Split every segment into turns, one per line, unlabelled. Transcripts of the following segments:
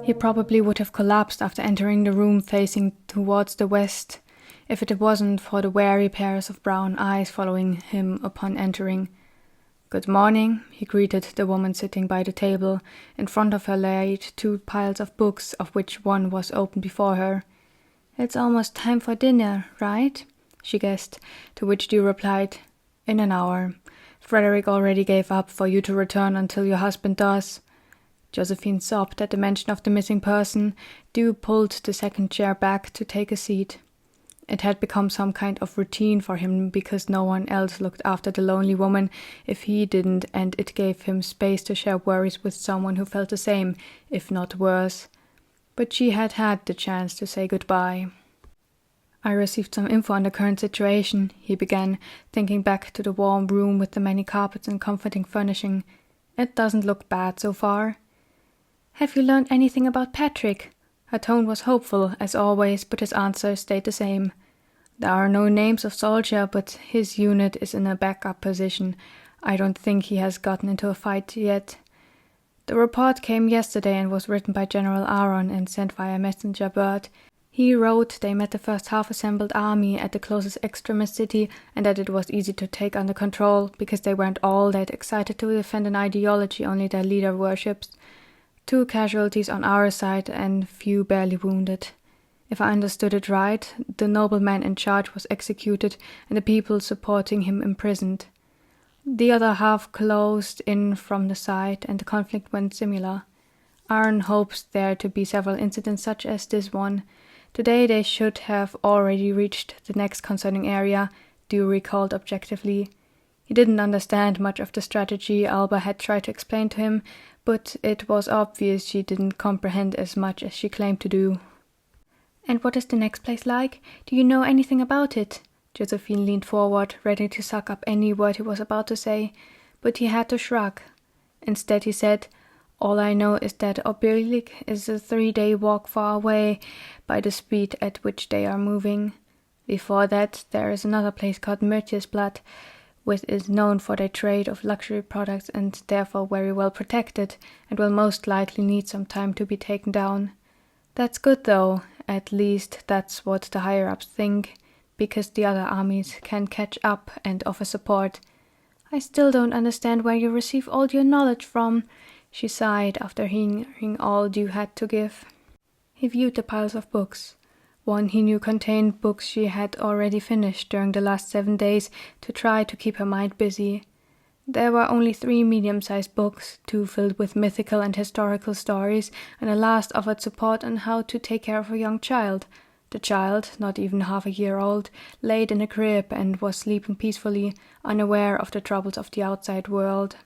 He probably would have collapsed after entering the room facing towards the west, if it wasn't for the wary pairs of brown eyes following him upon entering. "Good morning," he greeted the woman sitting by the table. In front of her lay 2 piles of books, of which one was open before her. "It's almost time for dinner, right?" she guessed, to which Dew replied, "In an hour. Frederick already gave up for you to return until your husband does." Josephine sobbed at the mention of the missing person. Dew pulled the second chair back to take a seat. It had become some kind of routine for him because no one else looked after the lonely woman if he didn't, and it gave him space to share worries with someone who felt the same, if not worse. But she had had the chance to say goodbye. "I received some info on the current situation," he began, thinking back to the warm room with the many carpets and comforting furnishing. "It doesn't look bad so far." "Have you learned anything about Patrick?" Her tone was hopeful, as always, but his answer stayed the same. "There are no names of soldier, but his unit is in a backup position. I don't think he has gotten into a fight yet. The report came yesterday and was written by General Aaron and sent via messenger bird. He wrote they met the first half-assembled army at the closest extremist city and that it was easy to take under control because they weren't all that excited to defend an ideology only their leader worships. 2 casualties on our side and few barely wounded. If I understood it right, the nobleman in charge was executed and the people supporting him imprisoned. The other half closed in from the side and the conflict went similar. Aaron hopes there to be several incidents such as this one. Today they should have already reached the next concerning area," Dew recalled objectively. He didn't understand much of the strategy Alba had tried to explain to him, but it was obvious she didn't comprehend as much as she claimed to do. "And what is the next place like? Do you know anything about it?" Josephine leaned forward, ready to suck up any word he was about to say, but he had to shrug. Instead he said, "All I know is that Oberlik is a 3-day walk far away by the speed at which they are moving. Before that, there is another place called Myrtisblatt, which is known for their trade of luxury products and therefore very well protected, and will most likely need some time to be taken down. That's good though, at least that's what the higher-ups think, because the other armies can catch up and offer support. I still don't understand where you receive all your knowledge from," she sighed after hearing all Dew had to give. He viewed the piles of books. One he knew contained books she had already finished during the last 7 days to try to keep her mind busy. There were only 3 medium-sized books, 2 filled with mythical and historical stories, and the last offered support on how to take care of a young child. The child, not even half a year old, laid in a crib and was sleeping peacefully, unaware of the troubles of the outside world.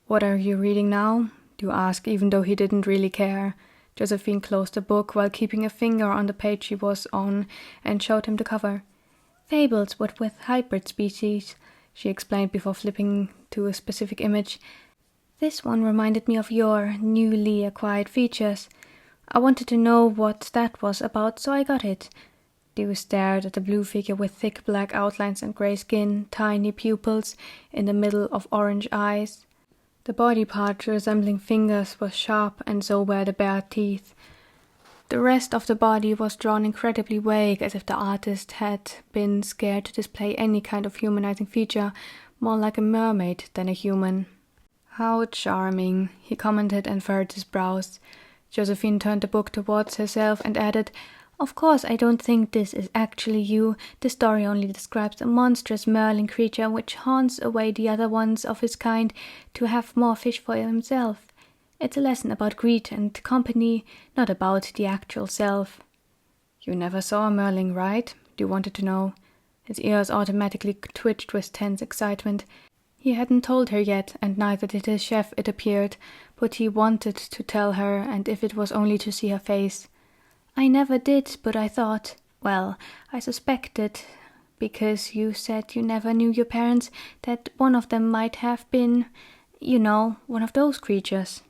"What are you reading now?" Dew asked, even though he didn't really care. Josephine closed the book while keeping a finger on the page she was on and showed him the cover. "Fables, but with hybrid species," she explained before flipping to a specific image. "This one reminded me of your newly acquired features. I wanted to know what that was about, so I got it." Dew stared at the blue figure with thick black outlines and grey skin, tiny pupils in the middle of orange eyes. The body part resembling fingers was sharp, and so were the bare teeth. The rest of the body was drawn incredibly vague, as if the artist had been scared to display any kind of humanizing feature, more like a mermaid than a human. "How charming," he commented and furrowed his brows. Josephine turned the book towards herself and added, "Of course I don't think this is actually you. The story only describes a monstrous Merlin creature which haunts away the other ones of his kind to have more fish for himself. It's a lesson about greed and company, not about the actual self." "You never saw a Merlin, right?" Dew wanted to know. His ears automatically twitched with tense excitement. He hadn't told her yet, and neither did his chef, it appeared, but he wanted to tell her, and if it was only to see her face. "I never did, but I thought, well, I suspected, because you said you never knew your parents, that one of them might have been, one of those creatures."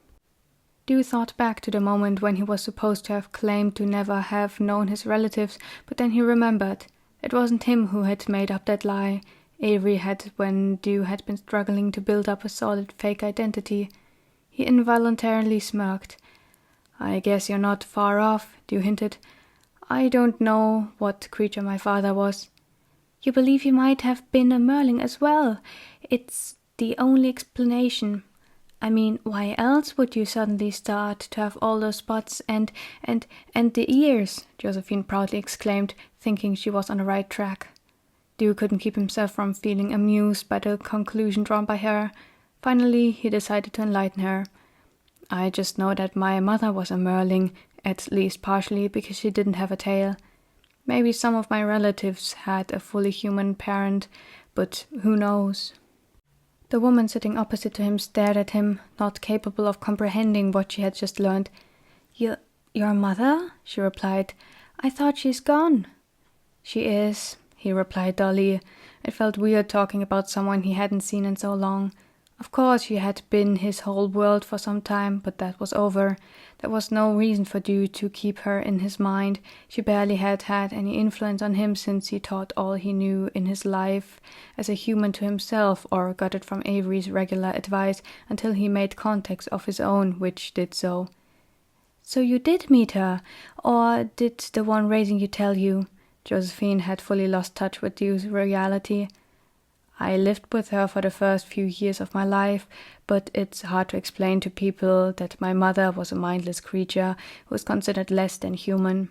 Dew thought back to the moment when he was supposed to have claimed to never have known his relatives, but then he remembered. It wasn't him who had made up that lie. Avery had when Dew had been struggling to build up a solid fake identity. He involuntarily smirked. I guess you're not far off, Dew hinted. I don't know what creature my father was. You believe he might have been a Merling as well? It's the only explanation. I mean, why else would you suddenly start to have all those spots and the ears? Josephine proudly exclaimed, thinking she was on the right track. Dew couldn't keep himself from feeling amused by the conclusion drawn by her. Finally, he decided to enlighten her. I just know that my mother was a Merling, at least partially, because she didn't have a tail. Maybe some of my relatives had a fully human parent, but who knows? The woman sitting opposite to him stared at him, not capable of comprehending what she had just learned. Your mother? She replied. I thought she's gone. She is, he replied dully. It felt weird talking about someone he hadn't seen in so long. Of course, she had been his whole world for some time, but that was over. There was no reason for Dew to keep her in his mind. She barely had had any influence on him since he taught all he knew in his life as a human to himself, or got it from Avery's regular advice until he made contacts of his own, which did so. So you did meet her, or did the one raising you tell you? Josephine had fully lost touch with Dew's reality. I lived with her for the first few years of my life, but it's hard to explain to people that my mother was a mindless creature who was considered less than human.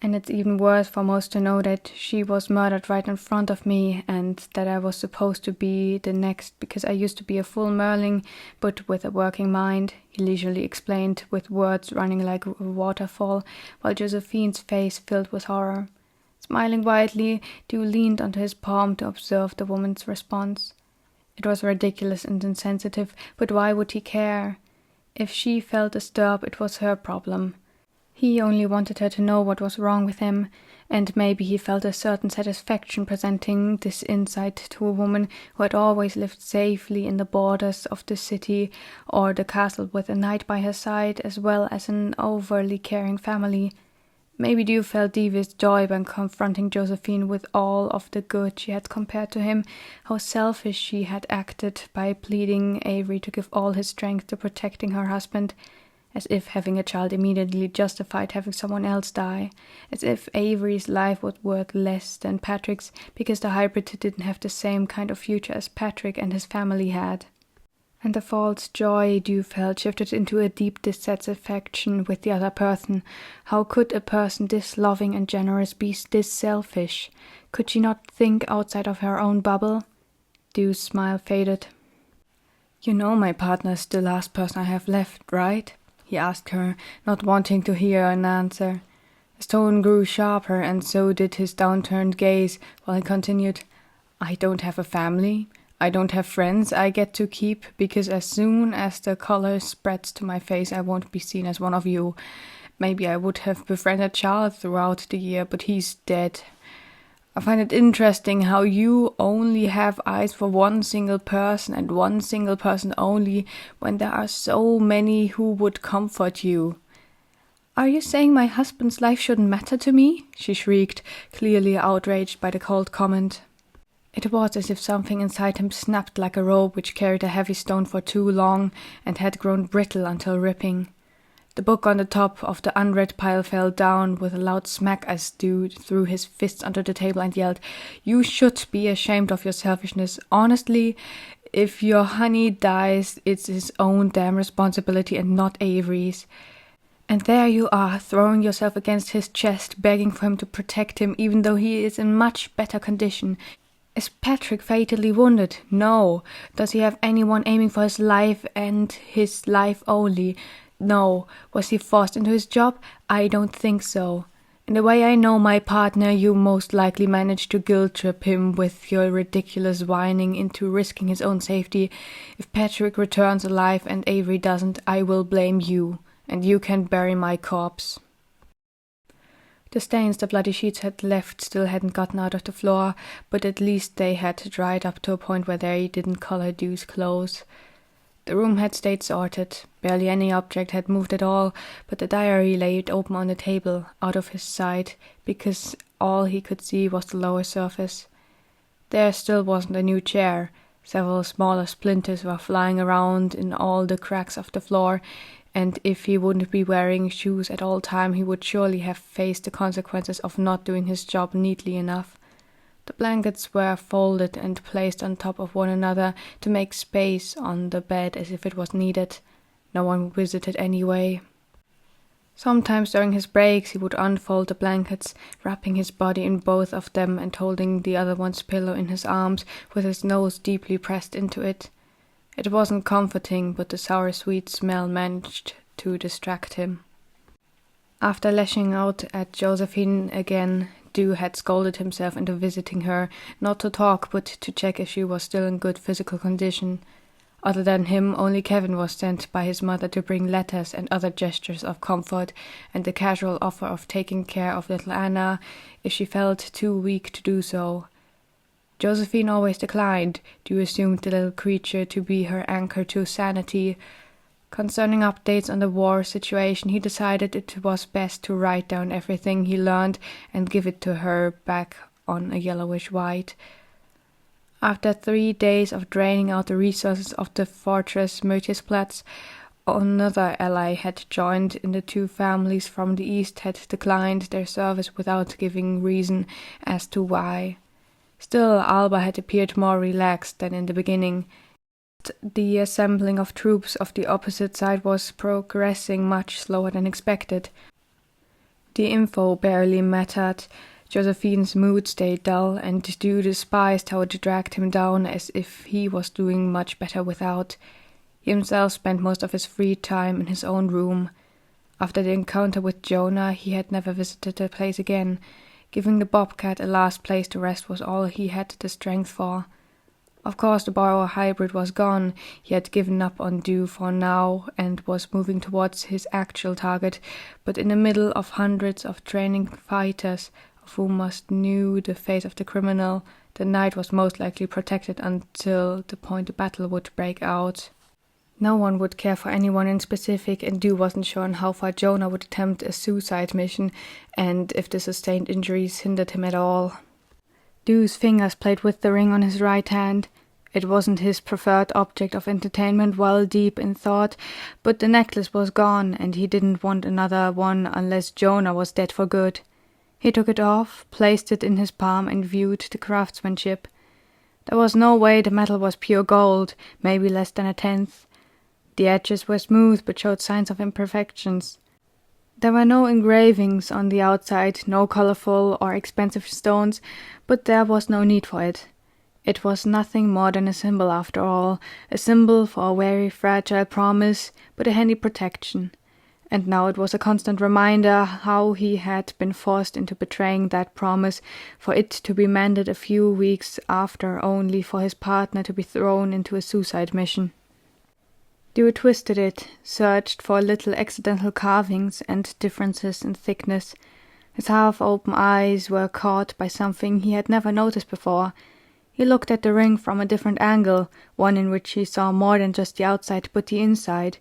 And it's even worse for most to know that she was murdered right in front of me, and that I was supposed to be the next because I used to be a full Merling, but with a working mind, he leisurely explained, with words running like a waterfall, while Josephine's face filled with horror. Smiling widely, Dew leaned onto his palm to observe the woman's response. It was ridiculous and insensitive, but why would he care? If she felt disturbed, it was her problem. He only wanted her to know what was wrong with him, and maybe he felt a certain satisfaction presenting this insight to a woman who had always lived safely in the borders of the city or the castle with a knight by her side, as well as an overly caring family. Maybe Dew felt devious joy when confronting Josephine with all of the good she had compared to him, how selfish she had acted by pleading Avery to give all his strength to protecting her husband, as if having a child immediately justified having someone else die, as if Avery's life was worth less than Patrick's because the hybrid didn't have the same kind of future as Patrick and his family had. And the false joy Dew felt shifted into a deep dissatisfaction with the other person. How could a person this loving and generous be this selfish? Could she not think outside of her own bubble? Dew's smile faded. You know my partner's the last person I have left, right? He asked her, not wanting to hear an answer. His tone grew sharper, and so did his downturned gaze, while he continued, I don't have a family. I don't have friends I get to keep, because as soon as the color spreads to my face I won't be seen as one of you. Maybe I would have befriended Charles throughout the year, but he's dead. I find it interesting how you only have eyes for one single person, and one single person only, when there are so many who would comfort you. Are you saying my husband's life shouldn't matter to me? She shrieked, clearly outraged by the cold comment. It was as if something inside him snapped like a rope which carried a heavy stone for too long and had grown brittle until ripping. The book on the top of the unread pile fell down with a loud smack as Dew threw his fists under the table and yelled, You should be ashamed of your selfishness. Honestly, if your honey dies, it's his own damn responsibility and not Avery's. And there you are, throwing yourself against his chest, begging for him to protect him, even though he is in much better condition. Is Patrick fatally wounded? No. Does he have anyone aiming for his life and his life only? No. Was he forced into his job? I don't think so. In the way I know my partner, you most likely managed to guilt-trip him with your ridiculous whining into risking his own safety. If Patrick returns alive and Avery doesn't, I will blame you, and you can bury my corpse. The stains the bloody sheets had left still hadn't gotten out of the floor, but at least they had dried up to a point where they didn't color Dew's clothes. The room had stayed sorted. Barely any object had moved at all, but the diary lay open on the table, out of his sight, because all he could see was the lower surface. There still wasn't a new chair. Several smaller splinters were flying around in all the cracks of the floor, and if he wouldn't be wearing shoes at all time, he would surely have faced the consequences of not doing his job neatly enough. The blankets were folded and placed on top of one another to make space on the bed as if it was needed. No one visited anyway. Sometimes during his breaks he would unfold the blankets, wrapping his body in both of them and holding the other one's pillow in his arms with his nose deeply pressed into it. It wasn't comforting, but the sour sweet smell managed to distract him. After lashing out at Josephine again, Dew had scolded himself into visiting her, not to talk but to check if she was still in good physical condition. Other than him, only Kevin was sent by his mother to bring letters and other gestures of comfort, and the casual offer of taking care of little Anna if she felt too weak to do so. Josephine always declined. Dew assumed the little creature to be her anchor to sanity. Concerning updates on the war situation, he decided it was best to write down everything he learned and give it to her back on a yellowish white. After 3 days of draining out the resources of the fortress Mötisplatz, another ally had joined in. The 2 families from the east had declined their service without giving reason as to why. Still, Alba had appeared more relaxed than in the beginning. The assembling of troops of the opposite side was progressing much slower than expected. The info barely mattered. Josephine's mood stayed dull, and Dew despised how it dragged him down, as if he was doing much better without. He himself spent most of his free time in his own room. After the encounter with Jonah, he had never visited the place again. Giving the bobcat a last place to rest was all he had the strength for. Of course, the Borrower hybrid was gone. He had given up on Dew for now and was moving towards his actual target, but in the middle of hundreds of training fighters, of whom most knew the face of the criminal, the night was most likely protected until the point the battle would break out. No one would care for anyone in specific, and Dew wasn't sure on how far Jonah would attempt a suicide mission, and if the sustained injuries hindered him at all. Dew's fingers played with the ring on his right hand. It wasn't his preferred object of entertainment while deep in thought, but the necklace was gone, and he didn't want another one unless Jonah was dead for good. He took it off, placed it in his palm, and viewed the craftsmanship. There was no way the metal was pure gold, maybe less than 1/10. The edges were smooth but showed signs of imperfections. There were no engravings on the outside, no colorful or expensive stones, but there was no need for it. It was nothing more than a symbol after all, a symbol for a very fragile promise, but a handy protection. And now it was a constant reminder how he had been forced into betraying that promise, for it to be mended a few weeks after, only for his partner to be thrown into a suicide mission. Dew twisted it, searched for little accidental carvings and differences in thickness. His half-open eyes were caught by something he had never noticed before. He looked at the ring from a different angle, one in which he saw more than just the outside but the inside.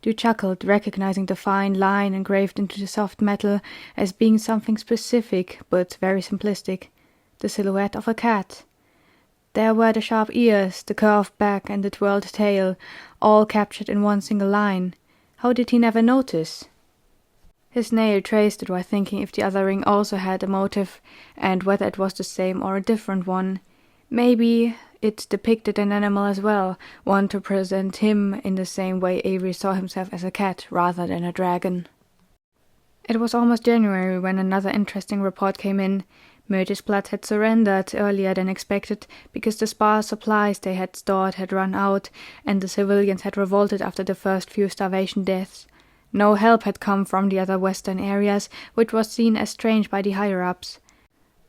Dew chuckled, recognizing the fine line engraved into the soft metal as being something specific but very simplistic, the silhouette of a cat. There were the sharp ears, the curved back, and the twirled tail, all captured in one single line. How did he never notice? His nail traced it while thinking if the other ring also had a motive, and whether it was the same or a different one. Maybe it depicted an animal as well, one to present him in the same way Avery saw himself as a cat rather than a dragon. It was almost January when another interesting report came in. Mötisplatz had surrendered earlier than expected because the sparse supplies they had stored had run out, and the civilians had revolted after the first few starvation deaths. No help had come from the other western areas, which was seen as strange by the higher-ups.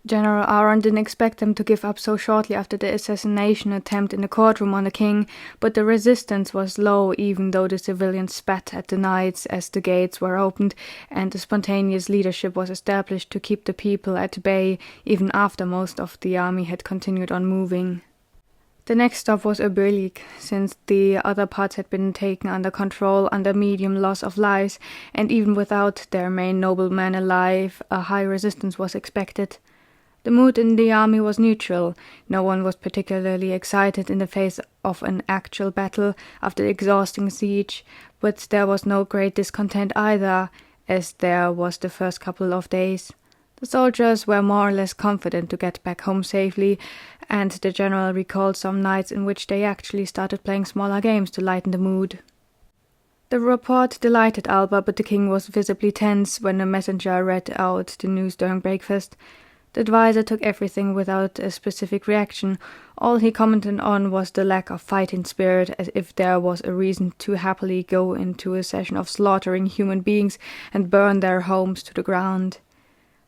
General Aaron didn't expect them to give up so shortly after the assassination attempt in the courtroom on the king, but the resistance was low even though the civilians spat at the knights as the gates were opened and a spontaneous leadership was established to keep the people at bay even after most of the army had continued on moving. The next stop was Öbölik, since the other parts had been taken under control under medium loss of lives, and even without their main nobleman alive, a high resistance was expected. The mood in the army was neutral. No one was particularly excited in the face of an actual battle after the exhausting siege, but there was no great discontent either, as there was the first couple of days. The soldiers were more or less confident to get back home safely, and the general recalled some nights in which they actually started playing smaller games to lighten the mood. The report delighted Alba, but the king was visibly tense when the messenger read out the news during breakfast. The advisor took everything without a specific reaction. All he commented on was the lack of fighting spirit, as if there was a reason to happily go into a session of slaughtering human beings and burn their homes to the ground.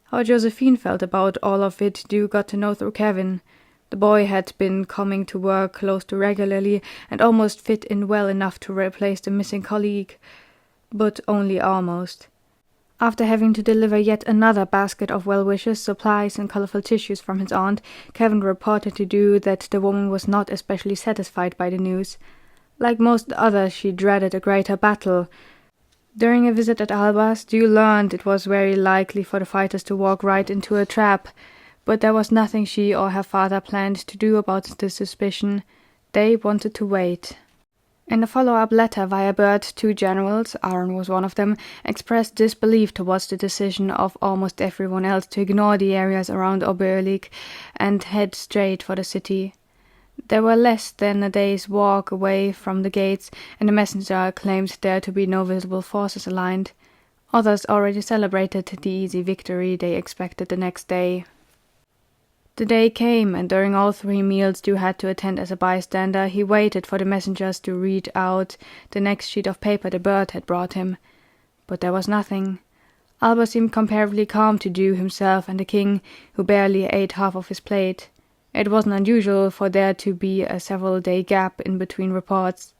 How Josephine felt about all of it Dew got to know through Kevin. The boy had been coming to work close to regularly and almost fit in well enough to replace the missing colleague, but only almost. After having to deliver yet another basket of well-wishes, supplies, and colorful tissues from his aunt, Kevin reported to Dew that the woman was not especially satisfied by the news. Like most others, she dreaded a greater battle. During a visit at Alba's, Dew learned it was very likely for the fighters to walk right into a trap, but there was nothing she or her father planned to do about the suspicion. They wanted to wait. In a follow-up letter via Bird, two generals, Aaron was one of them, expressed disbelief towards the decision of almost everyone else to ignore the areas around Oberlik and head straight for the city. They were less than a day's walk away from the gates, and the messenger claimed there to be no visible forces aligned. Others already celebrated the easy victory they expected the next day. The day came, and during all 3 meals Dew had to attend as a bystander. He waited for the messengers to read out the next sheet of paper the Bird had brought him. But there was nothing. Alba seemed comparatively calm to Dew himself and the king, who barely ate half of his plate. It wasn't unusual for there to be a several-day gap in between reports.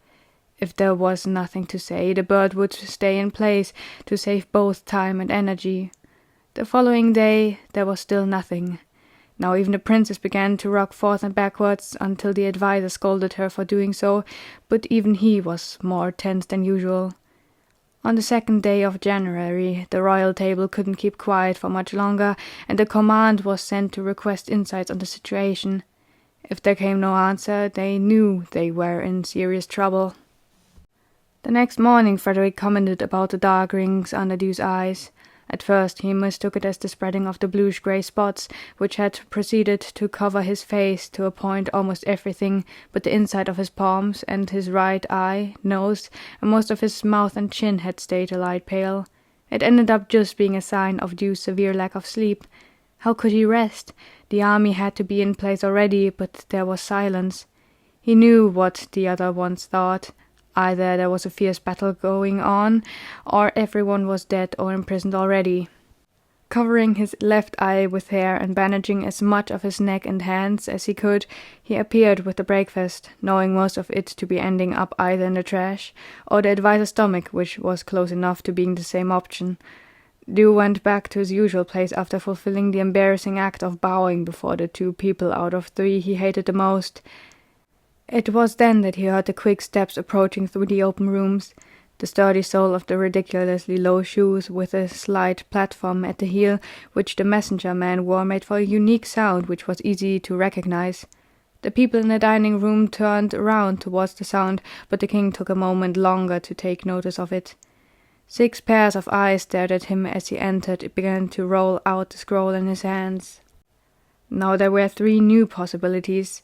If there was nothing to say, the Bird would stay in place to save both time and energy. The following day there was still nothing. Now even the princess began to rock forth and backwards until the advisor scolded her for doing so, but even he was more tense than usual. On the 2nd day of January, the royal table couldn't keep quiet for much longer, and the command was sent to request insights on the situation. If there came no answer, they knew they were in serious trouble. The next morning, Frederick commented about the dark rings under Dew's eyes. At first he mistook it as the spreading of the bluish-grey spots, which had proceeded to cover his face to a point almost everything but the inside of his palms, and his right eye, nose, and most of his mouth and chin had stayed a light pale. It ended up just being a sign of Dew's severe lack of sleep. How could he rest? The army had to be in place already, but there was silence. He knew what the other ones thought. Either there was a fierce battle going on, or everyone was dead or imprisoned already. Covering his left eye with hair and bandaging as much of his neck and hands as he could, he appeared with the breakfast, knowing most of it to be ending up either in the trash or the advisor's stomach, which was close enough to being the same option. Dew went back to his usual place after fulfilling the embarrassing act of bowing before the 2 people out of 3 he hated the most. It was then that he heard the quick steps approaching through the open rooms. The sturdy sole of the ridiculously low shoes, with a slight platform at the heel, which the messenger man wore, made for a unique sound which was easy to recognize. The people in the dining room turned around towards the sound, but the king took a moment longer to take notice of it. 6 pairs of eyes stared at him as he entered. It began to roll out the scroll in his hands. Now there were 3 new possibilities.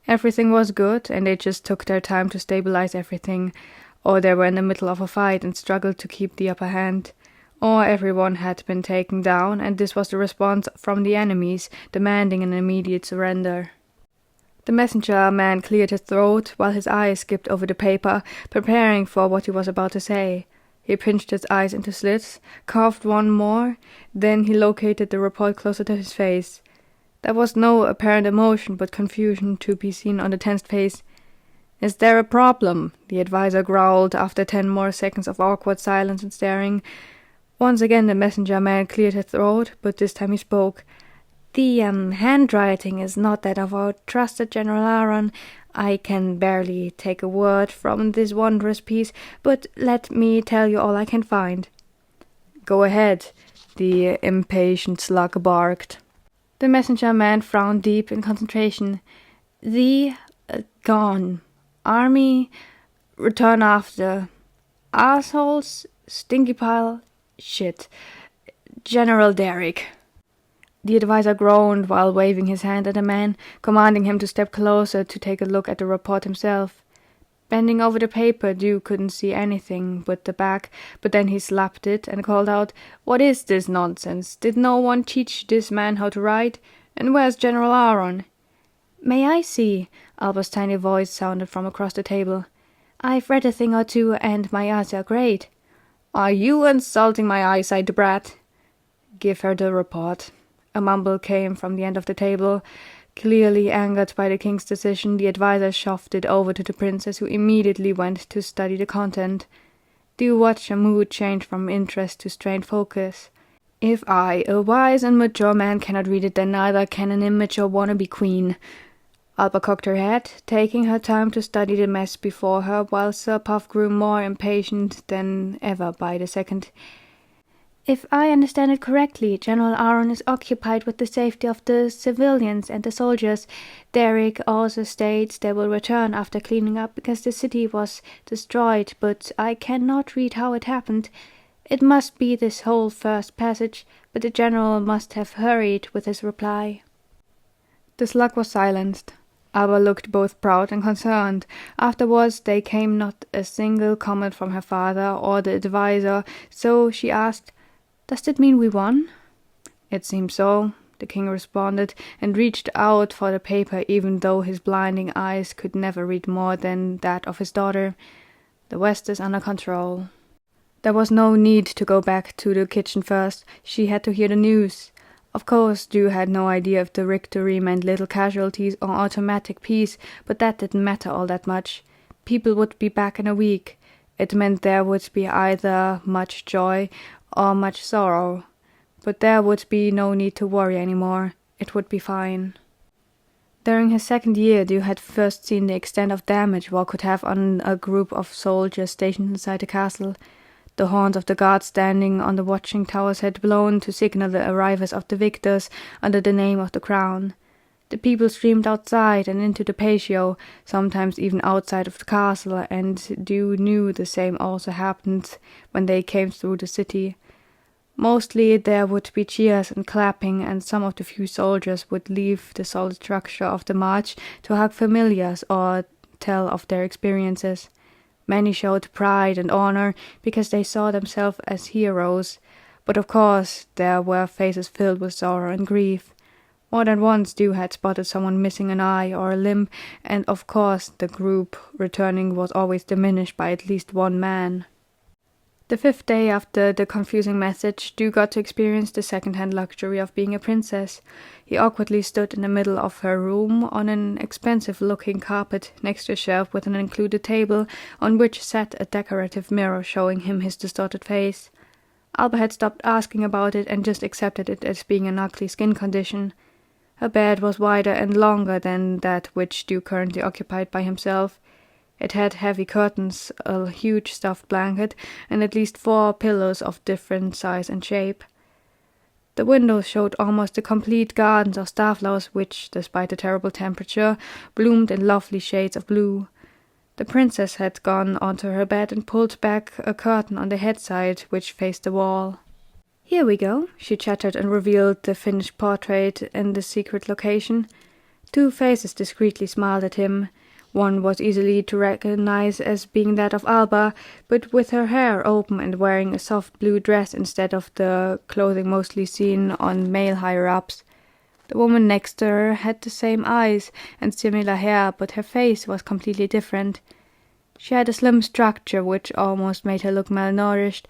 Everything was good, and they just took their time to stabilize everything, or they were in the middle of a fight and struggled to keep the upper hand, or everyone had been taken down, and this was the response from the enemies, demanding an immediate surrender. The messenger man cleared his throat, while his eyes skipped over the paper, preparing for what he was about to say. He pinched his eyes into slits, coughed one more, then he located the report closer to his face. There was no apparent emotion but confusion to be seen on the tensed face. "Is there a problem?" the advisor growled after 10 more seconds of awkward silence and staring. Once again the messenger man cleared his throat, but this time he spoke. "The handwriting is not that of our trusted General Aaron. I can barely take a word from this wondrous piece, but let me tell you all I can find." "Go ahead," the impatient slug barked. The messenger man frowned deep in concentration. Gone. Army, return after. Assholes, stinky pile, shit. General Derrick. The advisor groaned while waving his hand at the man, commanding him to step closer to take a look at the report himself. Bending over the paper, Dew couldn't see anything but the back, but then he slapped it and called out, "What is this nonsense? Did no one teach this man how to write? And where's General Aaron?" "May I see?" Alba's tiny voice sounded from across the table. "I've read a thing or two, and my eyes are great." "Are you insulting my eyesight, brat?" "Give her the report." A mumble came from the end of the table. Clearly angered by the king's decision, the advisor shoved it over to the princess, who immediately went to study the content. Dew watched her mood change from interest to strained focus. "If I, a wise and mature man, cannot read it, then neither can an immature wannabe queen." Alba cocked her head, taking her time to study the mess before her, while Sir Puff grew more impatient than ever by the second. "If I understand it correctly, General Aaron is occupied with the safety of the civilians and the soldiers. Derrick also states they will return after cleaning up because the city was destroyed, but I cannot read how it happened. It must be this whole first passage, but the general must have hurried with his reply." The slug was silenced. Alba looked both proud and concerned. Afterwards there came not a single comment from her father or the advisor, so she asked, "Does that mean we won?" "It seems so," the king responded, and reached out for the paper even though his blinding eyes could never read more than that of his daughter. "The West is under control." There was no need to go back to the kitchen first. She had to hear the news. Of course, Dew had no idea if the victory meant little casualties or automatic peace, but that didn't matter all that much. People would be back in a week. It meant there would be either much joy or much sorrow. But there would be no need to worry anymore. It would be fine. During his second year, Dew had first seen the extent of damage war could have on a group of soldiers stationed inside the castle. The horns of the guards standing on the watching towers had blown to signal the arrivals of the victors under the name of the crown. The people streamed outside and into the patio, sometimes even outside of the castle, and Dew knew the same also happened when they came through the city. Mostly there would be cheers and clapping, and some of the few soldiers would leave the solid structure of the march to hug familiars or tell of their experiences. Many showed pride and honor because they saw themselves as heroes, but of course there were faces filled with sorrow and grief. More than once Dew had spotted someone missing an eye or a limb, and of course the group returning was always diminished by at least one man. The fifth day after the confusing message, Dew got to experience the second-hand luxury of being a princess. He awkwardly stood in the middle of her room on an expensive-looking carpet next to a shelf with an included table on which sat a decorative mirror showing him his distorted face. Alba had stopped asking about it and just accepted it as being an ugly skin condition. Her bed was wider and longer than that which Dew currently occupied by himself. It had heavy curtains, a huge stuffed blanket, and at least 4 pillows of different size and shape. The windows showed almost a complete garden of starflowers which, despite the terrible temperature, bloomed in lovely shades of blue. The princess had gone onto her bed and pulled back a curtain on the headside which faced the wall. "Here we go," she chattered and revealed the finished portrait in the secret location. 2 faces discreetly smiled at him. One was easily to recognize as being that of Alba, but with her hair open and wearing a soft blue dress instead of the clothing mostly seen on male higher-ups. The woman next to her had the same eyes and similar hair, but her face was completely different. She had a slim structure which almost made her look malnourished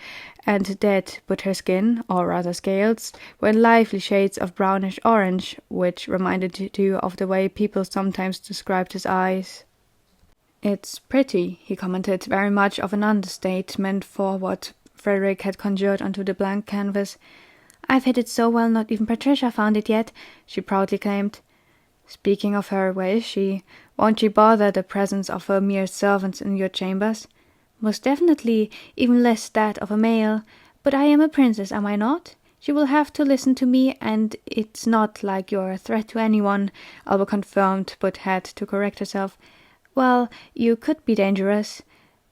and dead, but her skin, or rather scales, were in lively shades of brownish-orange, which reminded you of the way people sometimes described his eyes. "It's pretty," he commented, very much of an understatement for what Frederick had conjured onto the blank canvas. "I've hid it so well not even Patricia found it yet," she proudly claimed. "Speaking of her, where is she? Won't she bother the presence of a mere servant in your chambers?" "Most definitely, even less that of a male. But I am a princess, am I not? She will have to listen to me, and it's not like you're a threat to anyone, Albert confirmed, but had to correct herself. Well, you could be dangerous,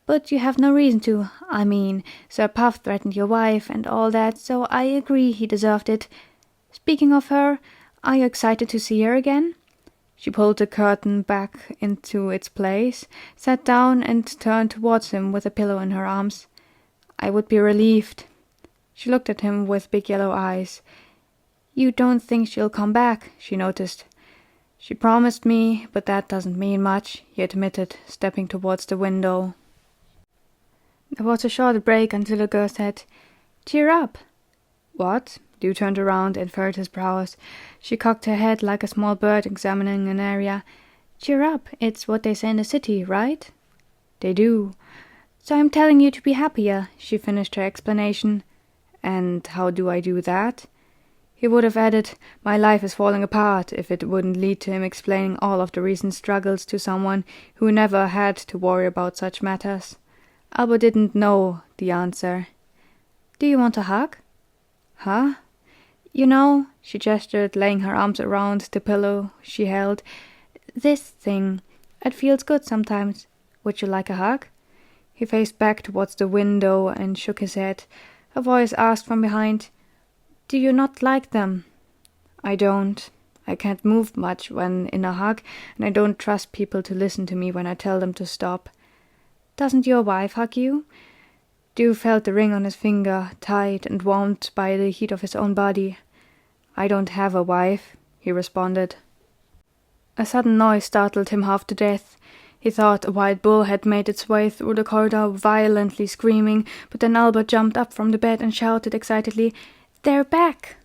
but you have no reason to. I mean, Sir Puff threatened your wife and all that, so I agree he deserved it. Speaking of her, are you excited to see her again? She pulled the curtain back into its place, sat down, and turned towards him with a pillow in her arms. I would be relieved. She looked at him with big yellow eyes. You don't think she'll come back, she noticed. She promised me, but that doesn't mean much, he admitted, stepping towards the window. There was a short break until a girl said, Cheer up. What? Dew turned around and furrowed his brows. She cocked her head like a small bird examining an area. Cheer up, it's what they say in the city, right? They do. So I'm telling you to be happier, she finished her explanation. And how do I do that? He would have added, my life is falling apart, if it wouldn't lead to him explaining all of the recent struggles to someone who never had to worry about such matters. Albert didn't know the answer. Do you want a hug? Huh? You know, she gestured, laying her arms around the pillow she held. This thing. It feels good sometimes. Would you like a hug? He faced back towards the window and shook his head. A voice asked from behind, Do you not like them? I don't. I can't move much when in a hug, and I don't trust people to listen to me when I tell them to stop. Doesn't your wife hug you? Dew felt the ring on his finger, tight and warmed by the heat of his own body. I don't have a wife, he responded. A sudden noise startled him half to death. He thought a wild bull had made its way through the corridor, violently screaming, but then Albert jumped up from the bed and shouted excitedly, They're back!